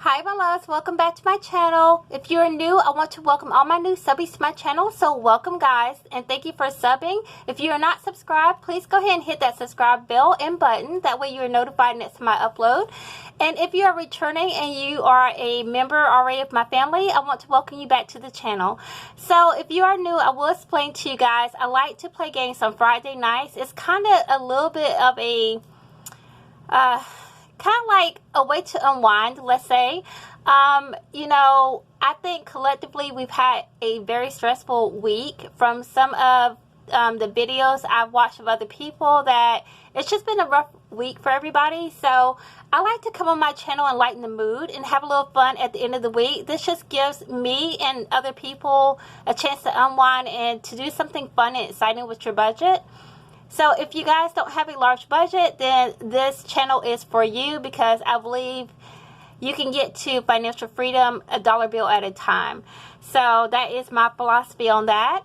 Hi my loves, welcome back to my channel. If you're new, I want to welcome all my new subbies to my channel. So welcome guys, and thank you for subbing. If you are not subscribed, please go ahead and hit that subscribe bell and button. That way you are notified next time I upload. And if you are returning and you are a member already of my family, I want to welcome you back to the channel. So if you are new, I will explain to you guys, I like to play games on Friday nights. It's kind of a little bit of a kind of like a way to unwind, let's say. You know, I think collectively we've had a very stressful week from some of the videos I've watched of other people, that it's just been a rough week for everybody. So I like to come on my channel and lighten the mood and have a little fun at the end of the week. This just gives me and other people a chance to unwind and to do something fun and exciting with your budget. So if you guys don't have a large budget, then this channel is for you, because I believe you can get to financial freedom a dollar bill at a time. So that is my philosophy on that.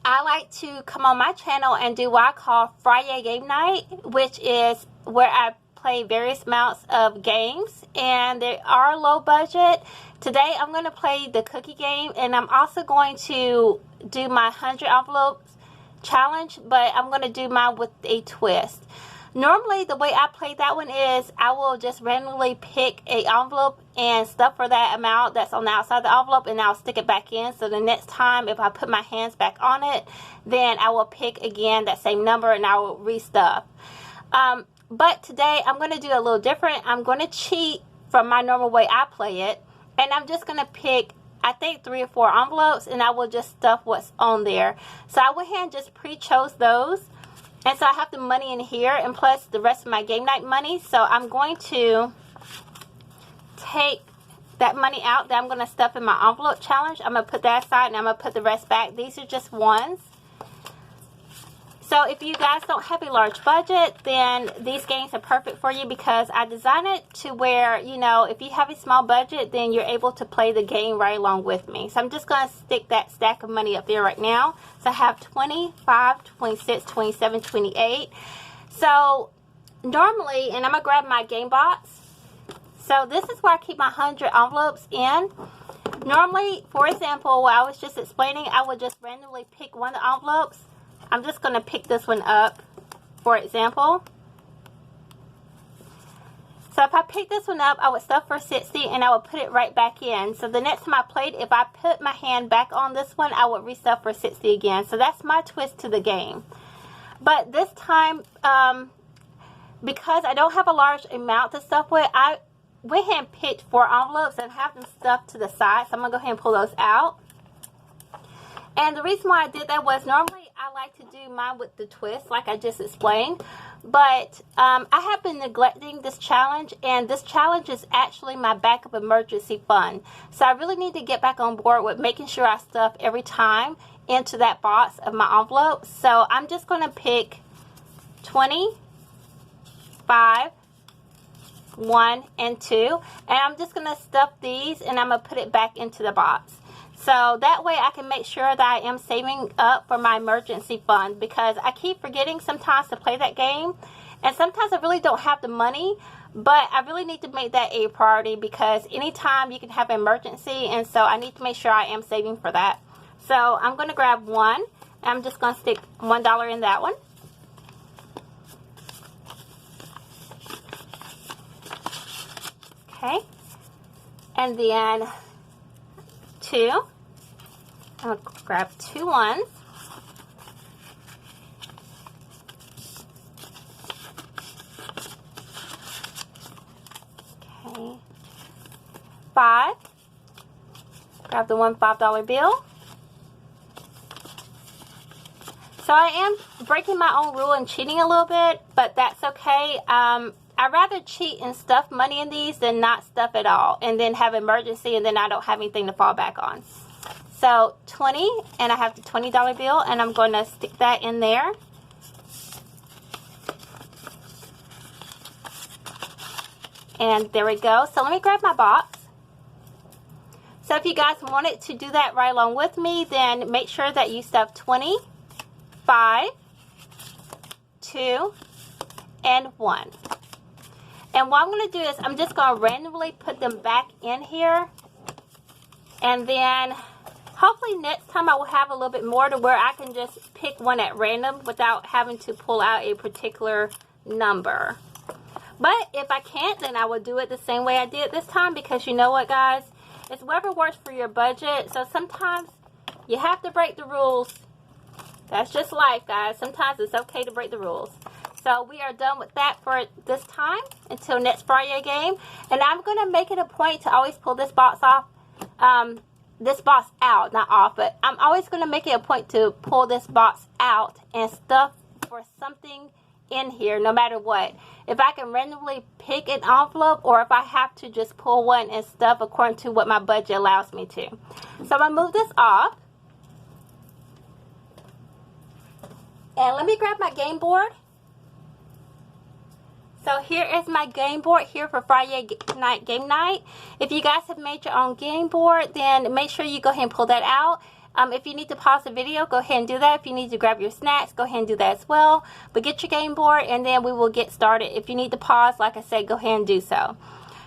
I like to come on my channel and do what I call Fri-Yayy game night, which is where I play various amounts of games, and they are low budget. Today I'm going to play the cookie game, and I'm also going to do my 100 envelopes challenge, but I'm going to do mine with a twist. Normally the way I play that one is I will just randomly pick a envelope and stuff for that amount that's on the outside of the envelope, and I'll stick it back in. So the next time if I put my hands back on it, then I will pick again that same number and I will restuff. But today I'm going to do a little different. I'm going to cheat from my normal way I play it, and I'm just going to pick, I think, 3 or 4 envelopes, and I will just stuff what's on there. So I went ahead and just pre-chose those, and so I have the money in here and plus the rest of my game night money. So I'm going to take that money out that I'm going to stuff in my envelope challenge. I'm going to put that aside, and I'm going to put the rest back. These are just ones. So if you guys don't have a large budget, then these games are perfect for you, because I designed it to where, you know, if you have a small budget, then you're able to play the game right along with me. So I'm just going to stick that stack of money up there right now. So I have 25, 26, 27, 28. So normally, and I'm going to grab my game box. So this is where I keep my 100 envelopes in. Normally, for example, what I was just explaining, I would just randomly pick one of the envelopes. I'm just going to pick this one up, for example. So if I pick this one up, I would stuff for 60 and I would put it right back in. So the next time I played, if I put my hand back on this one, I would restuff for 60 again. So that's my twist to the game. But this time, because I don't have a large amount to stuff with, I went ahead and picked 4 envelopes and have them stuffed to the side. So I'm going to go ahead and pull those out. And the reason why I did that was normally I like to do mine with the twist, like I just explained. But I have been neglecting this challenge, and this challenge is actually my backup emergency fund. So I really need to get back on board with making sure I stuff every time into that box of my envelope. So I'm just going to pick 20, 5, 1, and 2. And I'm just going to stuff these, and I'm going to put it back into the box. So that way I can make sure that I am saving up for my emergency fund, because I keep forgetting sometimes to play that game, and sometimes I really don't have the money, but I really need to make that a priority, because anytime you can have an emergency, and so I need to make sure I am saving for that. So I'm going to grab 1, and I'm just going to stick $1 in that one. Okay, and then 2. I'm going to grab 2 ones. Okay. 5. Grab the one $5 bill. So I am breaking my own rule and cheating a little bit, but that's okay. I'd rather cheat and stuff money in these than not stuff at all, and then have emergency, and then I don't have anything to fall back on. So 20, and I have the $20 bill, and I'm going to stick that in there. And there we go. So let me grab my box. So if you guys wanted to do that right along with me, then make sure that you stuff 20, 5, 2, and 1. And what I'm going to do is I'm just going to randomly put them back in here. And then hopefully next time I will have a little bit more to where I can just pick one at random without having to pull out a particular number. But if I can't, then I will do it the same way I did this time, because you know what, guys? It's whatever works for your budget. So sometimes you have to break the rules. That's just life, guys. Sometimes it's okay to break the rules. So we are done with that for this time until next Fri-Yayy game. And I'm going to make it a point to always pull this box off. This box out, not off, but I'm always going to make it a point to pull this box out and stuff for something in here, no matter what. If I can randomly pick an envelope, or if I have to just pull one and stuff according to what my budget allows me to. So I'm going to move this off. And let me grab my game board. So here is my game board here for Fri-Yayy night game night. If you guys have made your own game board, then make sure you go ahead and pull that out. If you need to pause the video, go ahead and do that. If you need to grab your snacks, go ahead and do that as well. But get your game board and then we will get started. If you need to pause, like I said, go ahead and do so.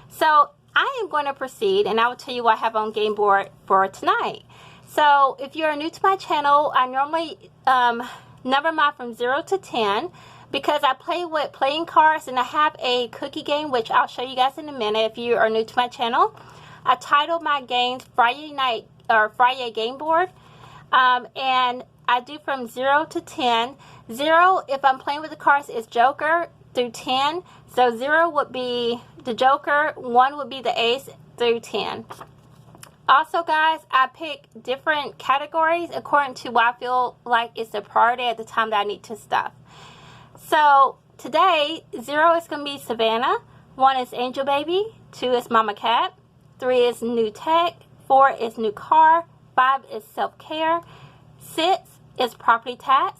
So I am going to proceed, and I will tell you what I have on game board for tonight. So if you are new to my channel, I normally number mine from 0 to 10. Because I play with playing cards, and I have a cookie game, which I'll show you guys in a minute if you are new to my channel. I titled my games Fri-Yayy night or Fri-Yayy game board. And I do from 0 to 10. 0, if I'm playing with the cards, is Joker through 10. So 0 would be the Joker, 1 would be the Ace through 10. Also, guys, I pick different categories according to what I feel like it's a priority at the time that I need to stuff. So today, 0 is going to be Savannah, 1 is Angel Baby, 2 is Mama Cat, 3 is New Tech, 4 is New Car, 5 is Self-Care, 6 is Property Tax,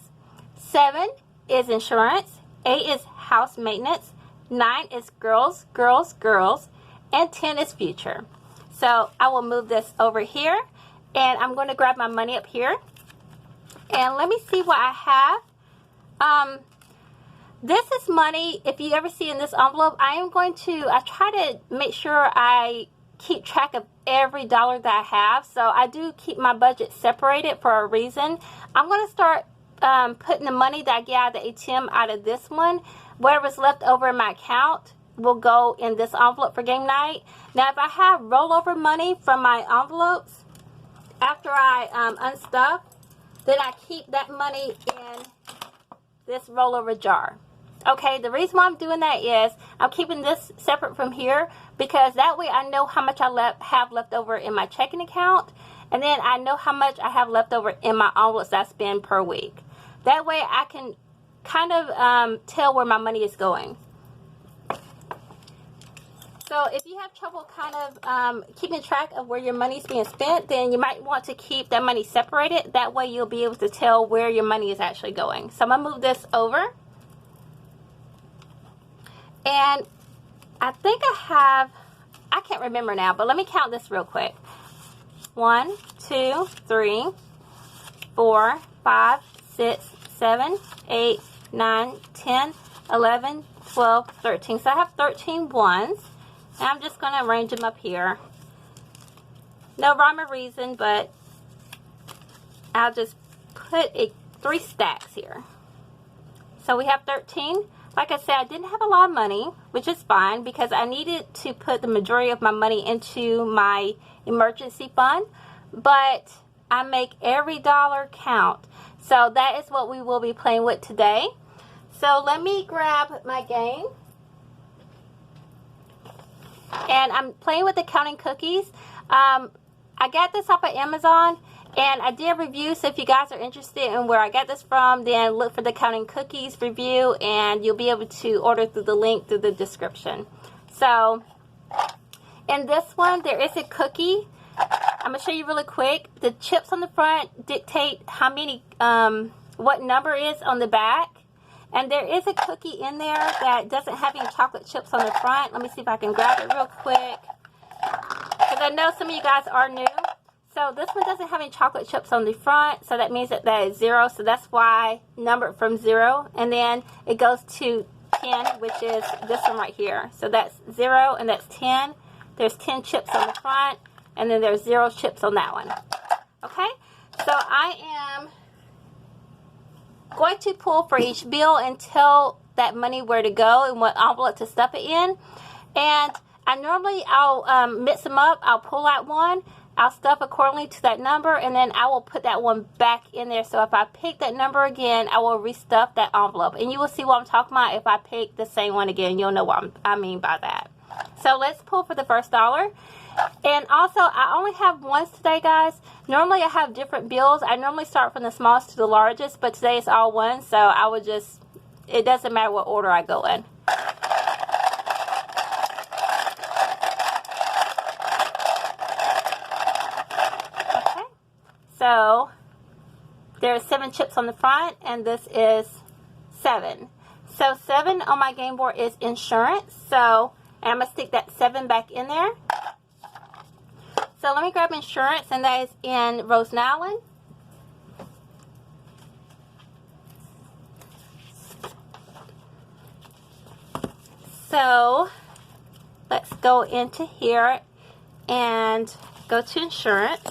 7 is Insurance, 8 is House Maintenance, 9 is Girls, Girls, Girls, and 10 is Future. So I will move this over here, and I'm going to grab my money up here, and let me see what I have. This is money. If you ever see in this envelope, I try to make sure I keep track of every dollar that I have. So I do keep my budget separated for a reason. I'm going to start putting the money that I get out of the ATM out of this one. Whatever's left over in my account will go in this envelope for game night. Now, if I have rollover money from my envelopes after I unstuff, then I keep that money in this rollover jar. Okay, the reason why I'm doing that is I'm keeping this separate from here, because that way I know how much I have left over in my checking account, and then I know how much I have left over in my envelopes that I spend per week. That way I can kind of tell where my money is going. So if you have trouble kind of keeping track of where your money is being spent, then you might want to keep that money separated. That way you'll be able to tell where your money is actually going. So I'm going to move this over. And I think I can't remember now, but let me count this real quick. 1, 2, 3, 4, 5, 6, 7, 8, 9, 10, 11, 12, 13. So I have 13 ones. And I'm just going to arrange them up here. No rhyme or reason, but I'll just put 3 stacks here. So we have 13. Like I said, I didn't have a lot of money, which is fine, because I needed to put the majority of my money into my emergency fund. But I make every dollar count. So that is what we will be playing with today. So let me grab my game. And I'm playing with the counting cookies. I got this off of Amazon, and I did a review. So if you guys are interested in where I got this from, then look for the counting cookies review, and you'll be able to order through the link through the description. So in this one, there is a cookie. I'm going to show you really quick. The chips on the front dictate how many, what number is on the back. And there is a cookie in there that doesn't have any chocolate chips on the front. Let me see if I can grab it real quick, because I know some of you guys are new. So this one doesn't have any chocolate chips on the front, so that means that is 0. So that's why numbered from 0. And then it goes to 10, which is this one right here. So that's 0 and that's 10. There's 10 chips on the front, and then there's 0 chips on that one. Okay, so I am going to pull for each bill and tell that money where to go and what envelope to stuff it in. And I'll mix them up. I'll pull out one, I'll stuff accordingly to that number, and then I will put that one back in there. So if I pick that number again, I will restuff that envelope. And you will see what I'm talking about. If I pick the same one again, you'll know what I mean by that. So let's pull for the first dollar. And also, I only have ones today, guys. Normally, I have different bills. I normally start from the smallest to the largest, but today it's all ones. So I would just, it doesn't matter what order I go in. Okay. So there's 7 chips on the front, and this is 7. So 7 on my game board is insurance. So and I'm going to stick that 7 back in there. So let me grab insurance, and that is in Rose Nylon. So let's go into here and go to insurance.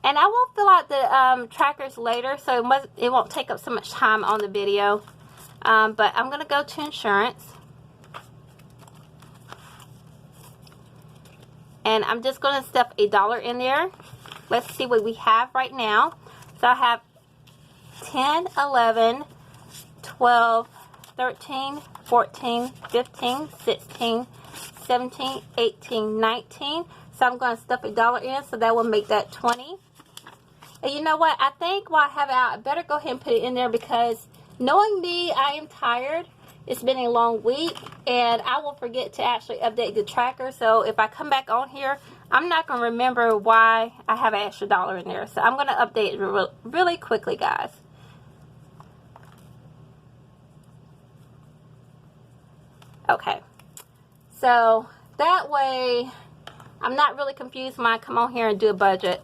And I will fill out the trackers later, so it won't take up so much time on the video. But I'm going to go to insurance. And I'm just going to stuff $1 in there. Let's see what we have right now. So I have 10, 11, 12, 13, 14, 15, 16, 17, 18, 19. So I'm going to stuff $1 in, so that will make that 20. And you know what? I think while I have it out, I better go ahead and put it in there, because knowing me, I am tired. It's been a long week, and I will forget to actually update the tracker. So if I come back on here, I'm not going to remember why I have an extra $1 in there. So I'm going to update it really quickly, guys. Okay. So that way, I'm not really confused when I come on here and do a budget.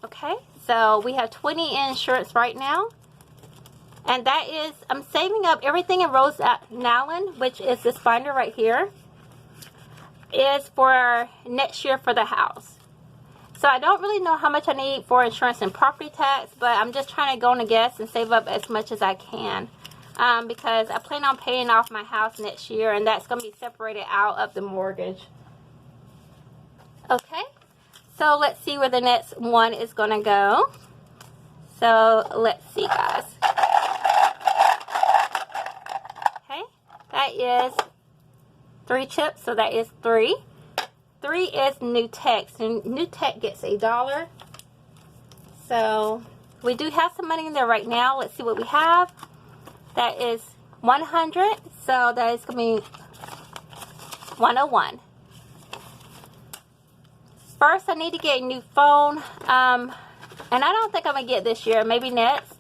Okay. So we have 20 in insurance right now. And that is, I'm saving up everything in Rose Nylon, which is this binder right here, is for next year for the house. So I don't really know how much I need for insurance and property tax, but I'm just trying to go on a guess and save up as much as I can. Because I plan on paying off my house next year, and that's going to be separated out of the mortgage. Okay, so let's see where the next one is going to go. So let's see, guys. That is 3 chips, so that is 3. 3 is New Tech, so New Tech gets $1. So we do have some money in there right now. Let's see what we have. That is 100, so that is going to be 101. First, I need to get a new phone, and I don't think I'm going to get this year, maybe next.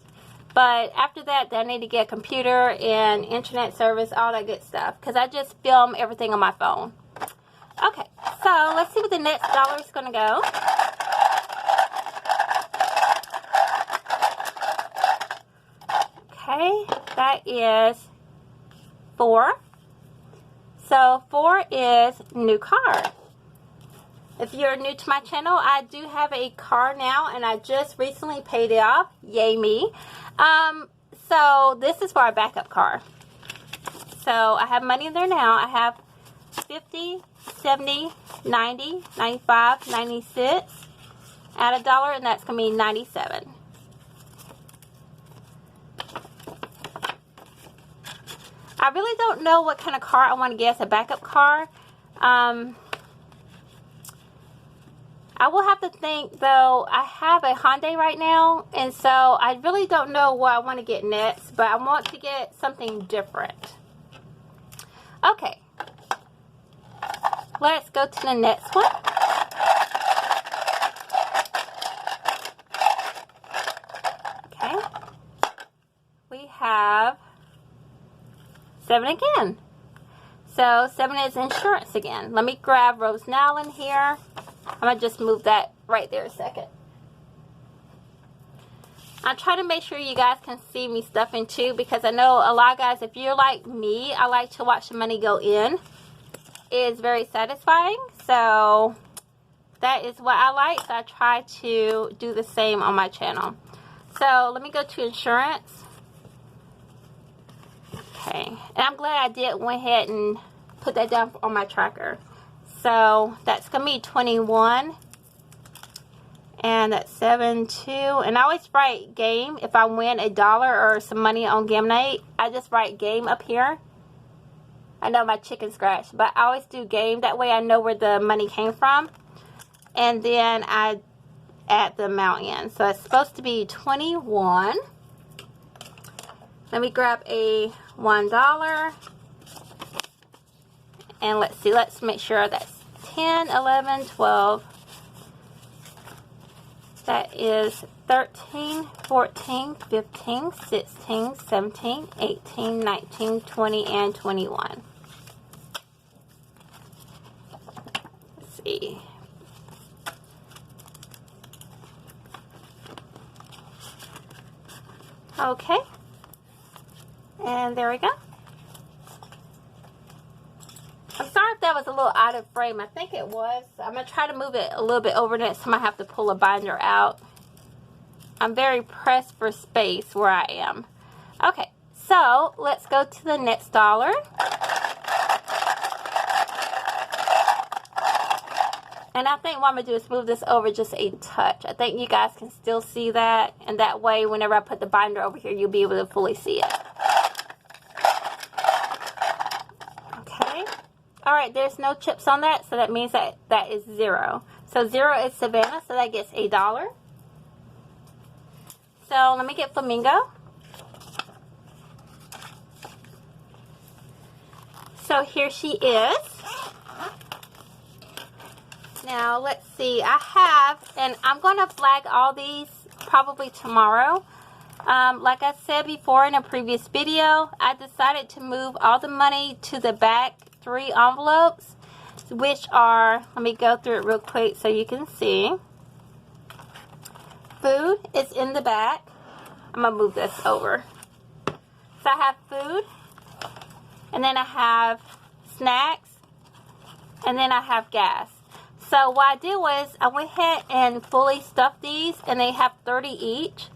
But after that, I need to get a computer and internet service, all that good stuff, because I just film everything on my phone. Okay, so let's see what the next $1 is going to go. Okay, that is 4. So 4 is new car. If you're new to my channel, I do have a car now, and I just recently paid it off. Yay me. So this is for our backup car. So I have money in there now. I have 50, 70, 90, 95, 96. Add $1, and that's going to be 97. I really don't know what kind of car I want to get as a backup car. I will have to think, though. I have a Hyundai right now, and so I really don't know what I want to get next, but I want to get something different. Okay. Let's go to the next one. Okay. We have 7 again. So 7 is insurance again. Let me grab Rose Nylon here. I'm going to just move that right there a second. I try to make sure you guys can see me stuffing too, because I know a lot of guys, if you're like me, I like to watch the money go in. It's very satisfying. So that is what I like. So I try to do the same on my channel. So let me go to insurance. Okay. And I'm glad I did went ahead and put that down on my tracker. So that's going to be 21. And that's 7-2. And I always write game. If I win $1 or some money on game night, I just write game up here. I know my chicken scratch, but I always do game. That way I know where the money came from. And then I add the amount in. So it's supposed to be 21. Let me grab a $1. And let's see. Let's make sure that's 10, 11, 12. That is 13, 14, 15, 16, 17, 18, 19, 20, and 21. Let's see. Okay. And there we go. I'm sorry if that was a little out of frame. I think it was. I'm going to try to move it a little bit over next time I have to pull a binder out. I'm very pressed for space where I am. Okay, so let's go to the next dollar. And I think what I'm going to do is move this over just a touch. I think you guys can still see that. And that way, whenever I put the binder over here, you'll be able to fully see it. Alright, there's no chips on that, so that means that that is 0. So 0 is Savannah, so that gets $1. So let me get Flamingo. So here she is. Now let's see, I have, and I'm going to flag all these probably tomorrow. Like I said before in a previous video, I decided to move all the money to the back 3 envelopes, which are, let me go through it real quick so you can see. Food is in the back. I'm going to move this over. So I have food, and then I have snacks, and then I have gas. So what I did was I went ahead and fully stuffed these, and they have 30 each.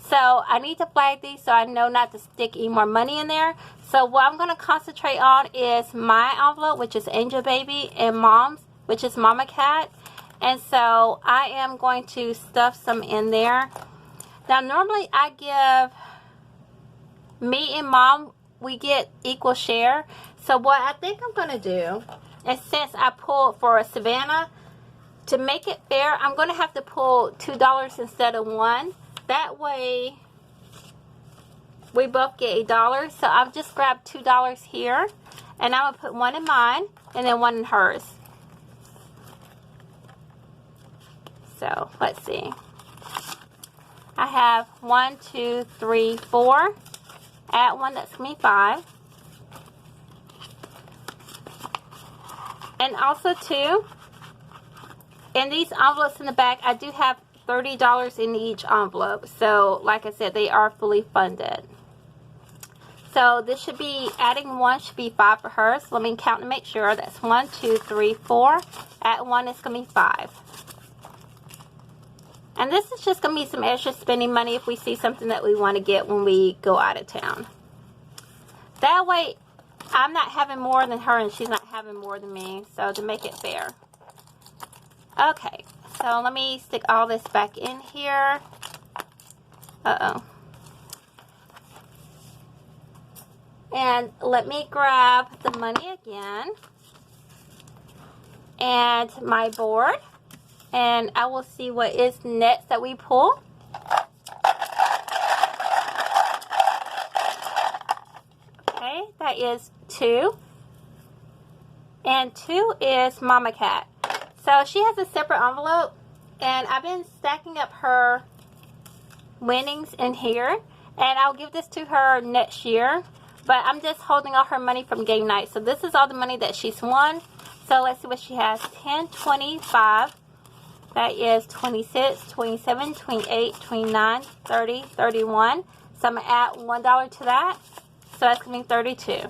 So I need to flag these so I know not to stick any more money in there. So what I'm going to concentrate on is my envelope, which is Angel Baby, and Mom's, which is Mama Cat. And so I am going to stuff some in there. Now normally I give me and Mom, we get equal share. So what I think I'm going to do, and since I pulled for a Savannah, to make it fair, I'm going to have to pull $2 instead of $1. That way we both get $1. So I've just grabbed $2 here, and I'm going to put one in mine and then one in hers. So let's see. I have 1, 2, 3, 4. Add 1, that's going to be 5. And also too, in these envelopes in the back, I do have $30 in each envelope. So like I said, they are fully funded. So this should be, adding 1 should be 5 for her. So let me count to make sure. That's 1, 2, 3, 4. Add 1 is going to be 5. And this is just going to be some extra spending money if we see something that we want to get when we go out of town. That way, I'm not having more than her and she's not having more than me. So to make it fair. Okay. So let me stick all this back in here. Uh-oh. And let me grab the money again. And my board. And I will see what is next that we pull. Okay, that is 2. And 2 is Mama Cat. So she has a separate envelope. And I've been stacking up her winnings in here. And I'll give this to her next year. But I'm just holding all her money from game night. So this is all the money that she's won. So let's see what she has. 10, 20, 5. That is 26, 27, 28, 29, 30, 31. So I'm going to add $1 to that. So that's going to be 32.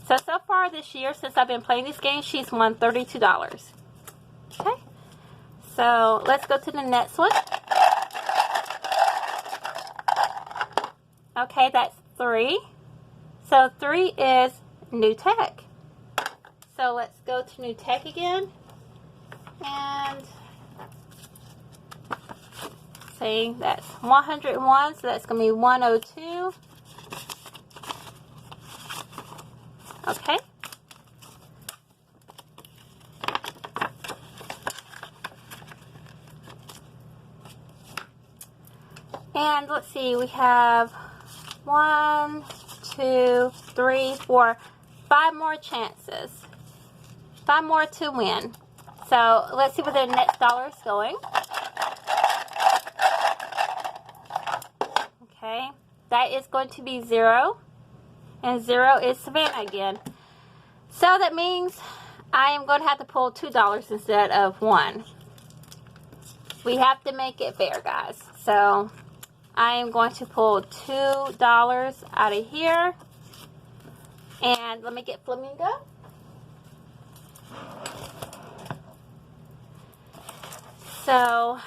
So far this year, since I've been playing this game, she's won $32. Okay. So let's go to the next one. Okay, that's 3. So 3 is new tech. So let's go to new tech again. And see, that's 101. So that's going to be 102. Okay. And let's see, we have 1, 2, 3, 4, 5 more chances. 5 more to win. So let's see where the next dollar is going. Okay, that is going to be 0. And 0 is Savannah again. So that means I am going to have to pull $2 instead of 1. We have to make it fair, guys. So I am going to pull $2 out of here. And let me get Flamingo. So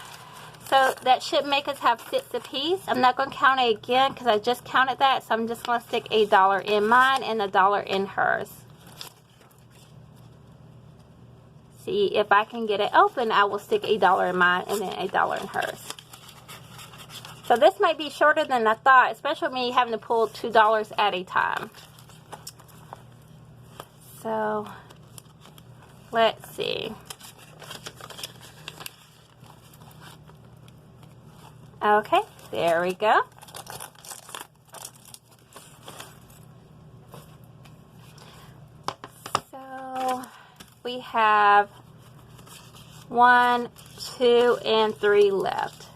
that should make us have 6 apiece. I'm not going to count it again because I just counted that. So I'm just going to stick $1 in mine and $1 in hers. See, if I can get it open, I will stick $1 in mine and then $1 in hers. So this might be shorter than I thought, especially me having to pull $2 at a time. So let's see. Okay, there we go. So we have 1, 2, and 3 left.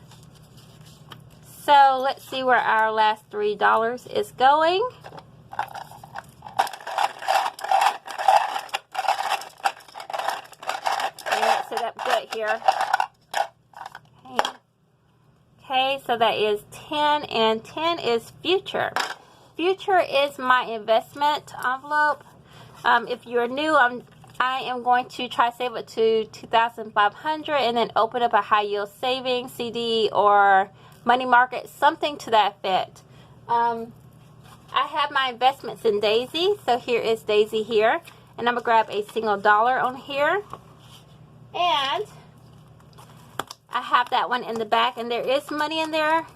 So let's see where our last $3 is going. And mix it up good here. Okay, so that is 10, and 10 is future. Future is my investment envelope. If you're new, I am going to try to save it to $2,500 and then open up a high yield savings CD or money market, something to that effect. I have my investments in Daisy, so here is Daisy here, and I'm gonna grab a single dollar on here, and I have that one in the back, and there is money in there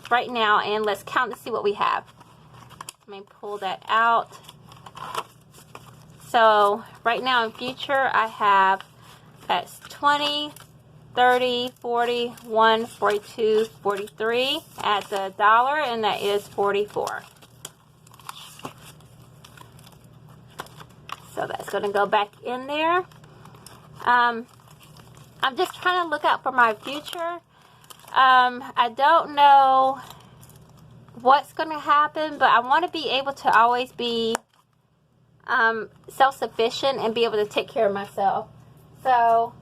right now, and let's count to see what we have. Let me pull that out. So right now in future, I have, that's 20, 30, 40, 1, 42, 43 at the dollar, and that is 44. So that's going to go back in there. I'm just trying to look out for my future. I don't know what's going to happen, but I want to be able to always be self-sufficient and be able to take care of myself. So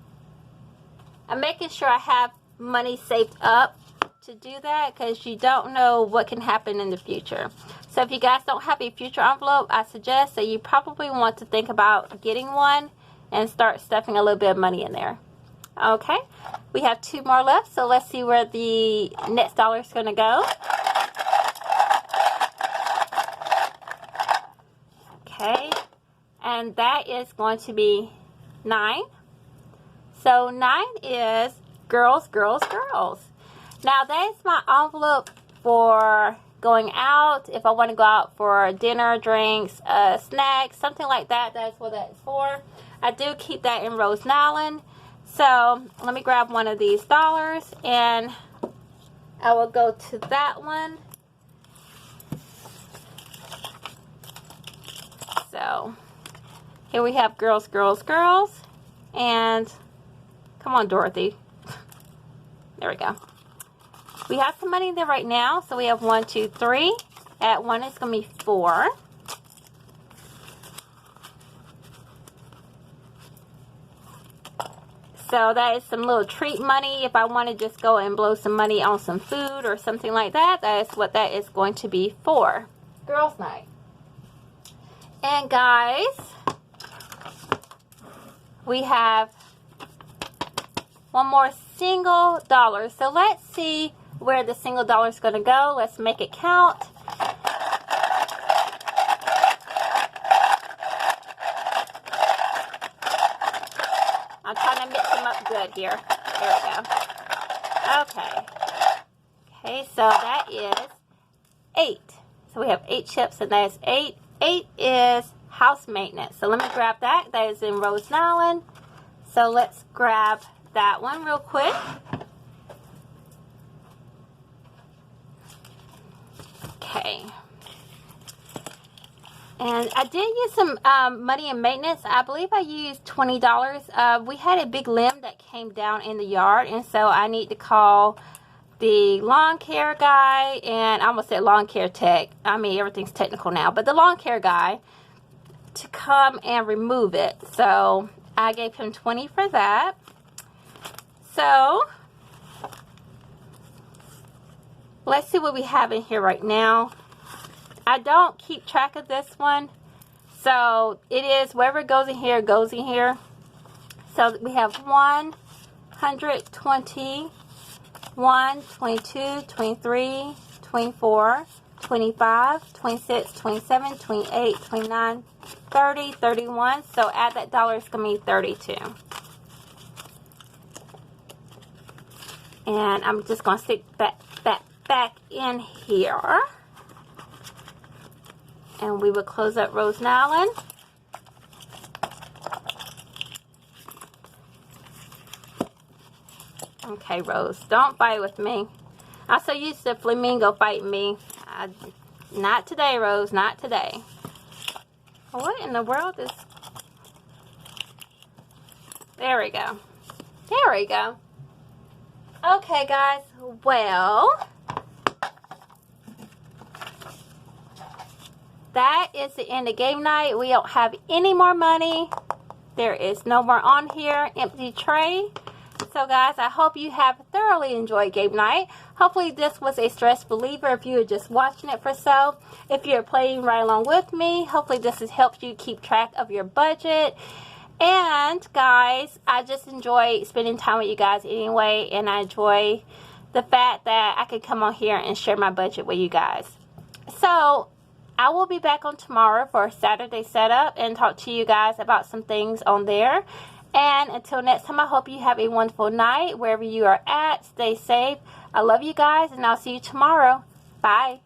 I'm making sure I have money saved up to do that, because you don't know what can happen in the future. So if you guys don't have a future envelope, I suggest that you probably want to think about getting one and start stuffing a little bit of money in there. Okay, we have 2 more left, so let's see where the next dollar is going to go. Okay, and that is going to be 9. So 9 is girls, girls, girls. Now that is my envelope for going out. If I want to go out for dinner, drinks, snacks, something like that, that's what that's for. I do keep that in Rose Nylon. So let me grab one of these dollars, and I will go to that one. So here we have girls, girls, girls, and come on, Dorothy. There we go. We have some money there right now. So we have 1, 2, 3. At 1 it's going to be 4. So that is some little treat money. If I want to just go and blow some money on some food or something like that, that is what that is going to be for. Girls' night. And guys, we have one more single dollar. So let's see where the single dollar is going to go. Let's make it count. I'm trying to mix them up good here. There we go. Okay. Okay, so that is 8. So we have 8 chips, and that is 8. 8 is house maintenance. So let me grab that. That is in Rose Island. So let's grab that one real quick. Okay. And I did use some money in maintenance. I believe I used $20. We had a big limb that came down in the yard, and so I need to call the lawn care guy, and I almost said lawn care tech. I mean, everything's technical now, but the lawn care guy to come and remove it. So I gave him $20 for that. So let's see what we have in here right now. I don't keep track of this one, so it is wherever goes in here goes in here. So we have 120, 1, 22, 23, 24, 25, 26, 27, 28, 29, 30, 31. So add that dollar, it's going to be 32. And I'm just going to stick that back in here. And we will close up Rose Island. Okay, Rose, don't fight with me. I'm so used to Flamingo fighting me. Not today, Rose, not today. What in the world is... There we go. There we go. Okay, guys, well... that is the end of game night. We don't have any more money. There is no more on here. Empty tray. So guys, I hope you have thoroughly enjoyed game night. Hopefully this was a stress reliever if you are just watching it for so. If you're playing right along with me, hopefully this has helped you keep track of your budget. And guys, I just enjoy spending time with you guys anyway, and I enjoy the fact that I could come on here and share my budget with you guys. So I will be back on tomorrow for a Saturday setup and talk to you guys about some things on there. And until next time, I hope you have a wonderful night wherever you are at. Stay safe. I love you guys, and I'll see you tomorrow. Bye.